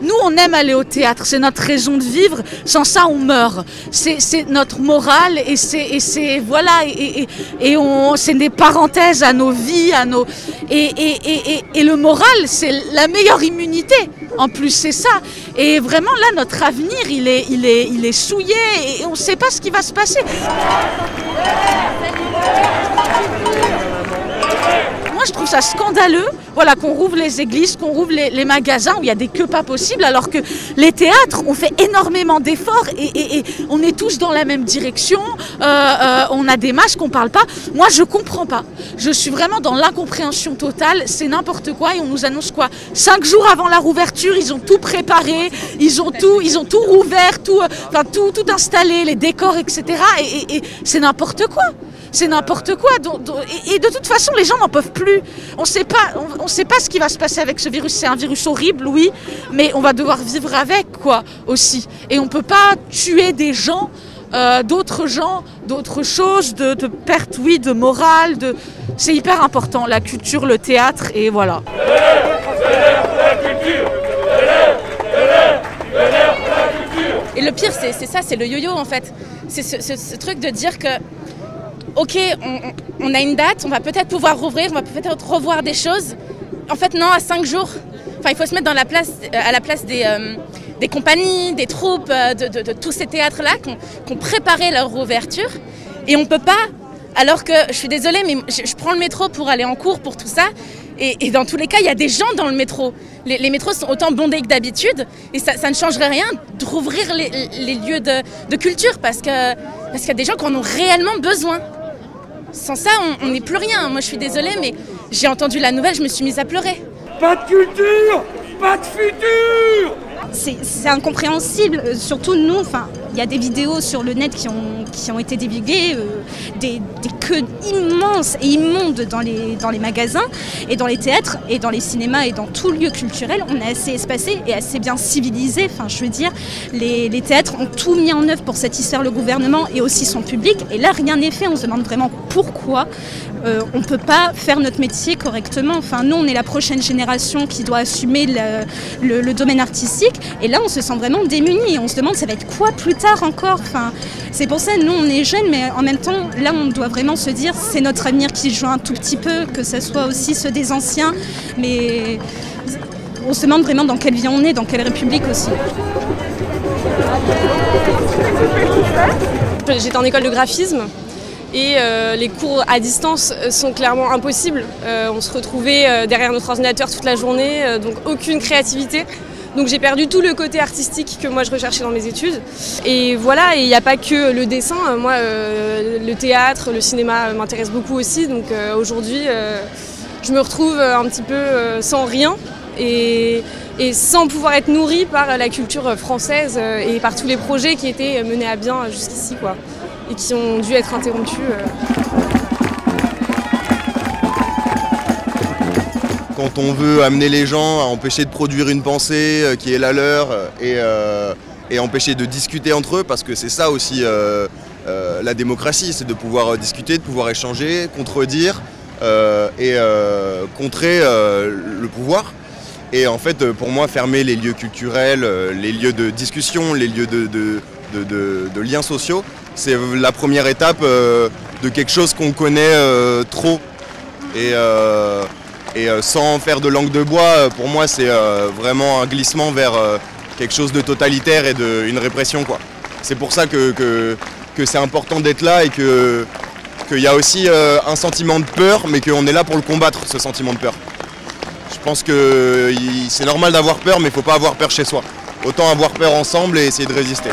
Nous, on aime aller au théâtre, c'est notre raison de vivre. Sans ça, on meurt. C'est notre morale et voilà c'est des parenthèses à nos vies, et le moral, c'est la meilleure immunité. En plus, c'est ça. Et vraiment, là, notre avenir, il est souillé et on ne sait pas ce qui va se passer. Moi, je trouve ça scandaleux, voilà, qu'on rouvre les églises, qu'on rouvre les magasins où il y a des queues pas possibles, alors que les théâtres, on fait énormément d'efforts et on est tous dans la même direction, on a des masques, on parle pas. Moi, je comprends pas. Je suis vraiment dans l'incompréhension totale, c'est n'importe quoi et on nous annonce quoi? 5 jours avant la rouverture, ils ont tout préparé, ils ont tout rouvert, tout installé, les décors, etc. Et c'est n'importe quoi. C'est n'importe quoi. Et de toute façon, les gens n'en peuvent plus. On sait pas ce qui va se passer avec ce virus. C'est un virus horrible, oui, mais on va devoir vivre avec, quoi, aussi. Et on peut pas tuer des gens, d'autres choses, de perte, oui, de morale. C'est hyper important, la culture, le théâtre, et voilà. Et le pire, c'est ça, c'est le yo-yo, en fait. C'est ce truc de dire que ok, on a une date, on va peut-être pouvoir rouvrir, on va peut-être revoir des choses. En fait, non, à 5 jours. Enfin, il faut se mettre à la place des compagnies, des troupes, de tous ces théâtres-là qui ont préparé leur rouverture. Et on ne peut pas, alors que, je suis désolée, mais je prends le métro pour aller en cours, pour tout ça. Et dans tous les cas, il y a des gens dans le métro. Les métros sont autant bondés que d'habitude. Et ça ne changerait rien de rouvrir les lieux de culture parce qu'il y a des gens qui en ont réellement besoin. Sans ça, on n'est plus rien. Moi, je suis désolée, mais j'ai entendu la nouvelle, je me suis mise à pleurer. Pas de culture, pas de futur. C'est incompréhensible, surtout nous, il y a des vidéos sur le net qui ont été divulguées, des queues immenses et immondes dans les magasins et dans les théâtres et dans les cinémas et dans tout lieu culturel. On est assez espacé et assez bien civilisé, je veux dire, les théâtres ont tout mis en œuvre pour satisfaire le gouvernement et aussi son public, et là rien n'est fait. On se demande vraiment pourquoi on ne peut pas faire notre métier correctement. Nous, on est la prochaine génération qui doit assumer le domaine artistique. Et là, on se sent vraiment démunis et on se demande ça va être quoi plus tard encore. C'est pour ça, nous, on est jeunes, mais en même temps, là, on doit vraiment se dire c'est notre avenir qui joue un tout petit peu, que ce soit aussi ceux des anciens. Mais on se demande vraiment dans quelle vie on est, dans quelle république aussi. J'étais en école de graphisme. Et les cours à distance sont clairement impossibles. On se retrouvait derrière notre ordinateur toute la journée, donc aucune créativité. Donc j'ai perdu tout le côté artistique que moi je recherchais dans mes études. Et voilà, il n'y a pas que le dessin. Moi, le théâtre, le cinéma m'intéresse beaucoup aussi. Donc aujourd'hui, je me retrouve un petit peu sans rien et sans pouvoir être nourrie par la culture française et par tous les projets qui étaient menés à bien jusqu'ici, quoi. Et qui ont dû être interrompus. Quand on veut amener les gens à empêcher de produire une pensée qui est la leur et empêcher de discuter entre eux, parce que c'est ça aussi la démocratie, c'est de pouvoir discuter, de pouvoir échanger, contredire et contrer le pouvoir. Et en fait, pour moi, fermer les lieux culturels, les lieux de discussion, les lieux de liens sociaux, c'est la première étape de quelque chose qu'on connaît trop. Et sans faire de langue de bois, pour moi, c'est vraiment un glissement vers quelque chose de totalitaire et une répression, quoi. C'est pour ça que c'est important d'être là et qu'il y a aussi un sentiment de peur, mais qu'on est là pour le combattre, ce sentiment de peur. Je pense que c'est normal d'avoir peur, mais il ne faut pas avoir peur chez soi. Autant avoir peur ensemble et essayer de résister.